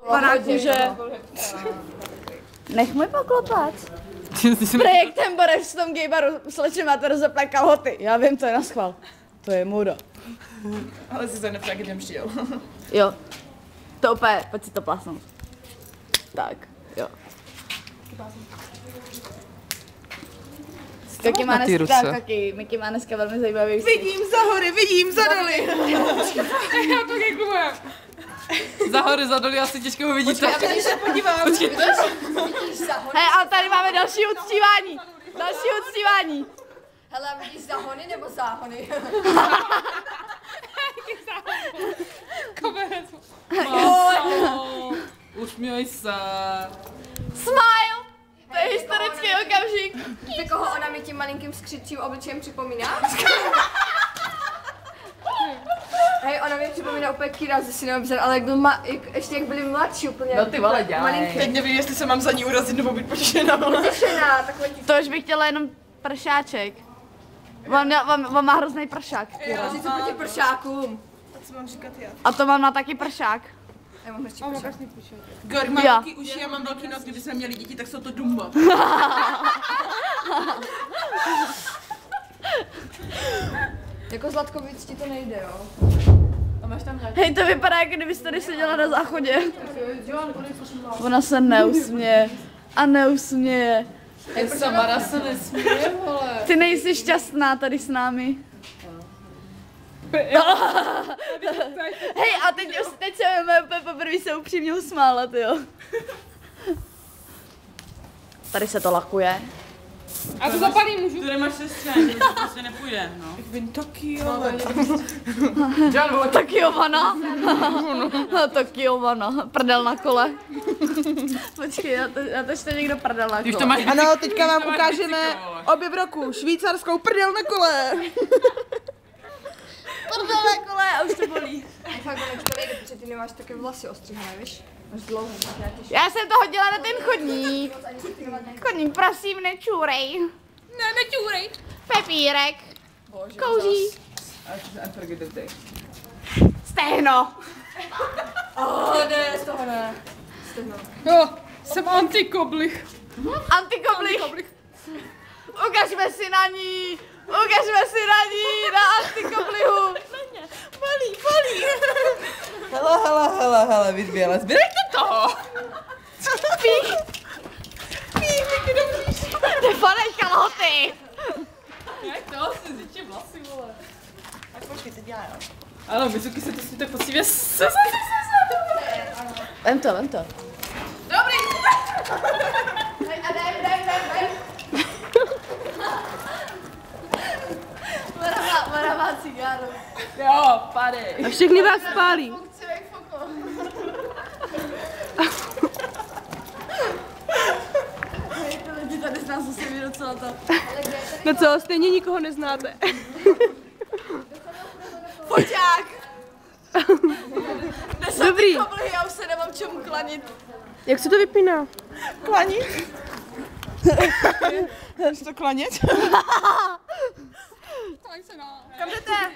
Panáku, že... Nech můj poklopat. Projektem Borev v tom gaybaru slečně máte rozeplé kalhoty. Já vím, to je naschvál. To je můda. Ale si to nepřijde, když přijel. Jo. To úplně, pojď si to plásnout. Tak, jo. Mickey má dneska velmi zajímavý. Vidím za hory, vidím za doly. Já to děkuji. Za hory, za doly asi těžko ho vidíte. Já když se podívám. Hej, ale tady máme další uctívání. Další uctívání. Hele, vidíš zahony nebo záhony? Koberec. Usmívej se. Smile. To je historický okamžik. Víte, koho ona mi tím malinkým skřitčím obličejem připomíná? Hej, ona mi připomíná úplně Kira ze Synový, ale ještě jak byli mladší úplně. No ty vole, dělej. Teď nevím, jestli se mám za ní urazit nebo být potěšená. Potěšená, takhle ti... To už bych chtěla jenom pršáček. On má hrozný pršák. Já si co proti pršákům. Tak co mám říkat já? A to mám na taky pršák. Já mám ještě pršák. Gor, mám Já. velký uši, já mám velký nos, kdyby jsme měli děti, tak jsou to Dumbo. Jako Zlatko, víc ti to nejde, jo? A máš tam Hej, to vypadá, jako kdybyste tady seděla na záchodě. Ona se neusměje. A neusměje. Samara se nesměje, vole. Ty nejsi šťastná tady s námi. Hej, a teď se úplně poprvé se upřímně usmála, jo. Tady se to lakuje. A to zapalí můžu. Tu nemáš sestřen, to prostě nepůjde, no. Vím taky, ale... Tokiovana. Tokiovana. Prdel na kole. Počkej, já to ještě někdo prdel na kole. Ano, teďka vám ukážeme objev roku, švýcarskou prdel na kole. Prdel na kole a už to bolí. Fakt Bonečko nejde, protože ty nemáš také vlasy ostříhané, víš? Máš dlouhé, tak já těž... Já jsem to hodila na ten chodník. Chodník, prosím, nečůrej. Ne, nečůrej. Pepírek. Kouří. Stehno. Ne, z toho ne. Jo, jsem antikoblich. Antikoblich. Ukažme si na ní. Ukažme si na ní, na antikoblihu. Bolí. Hele, vydběla, zběrejte toho. Pích, ty domlíš. Ty pane kalhoty. Jak to? Si zničí vlasy, vole. Tak počkej, teď já, jo. Ano, Mizuki se to si tak poctivě Vem to. Dobrý. Hej, a dej. Mara má cigáru. Jo, padej. A všechny vás spálí. Hej, ty lidi tady z nás musí docela to. No co, stejně nikoho neznáte. Foťák! Dobrý. Já už se nemám čemu klanit. Jak se to vypíná? Klanit? Chceš to klanět? Tak se dá. Kam jdete?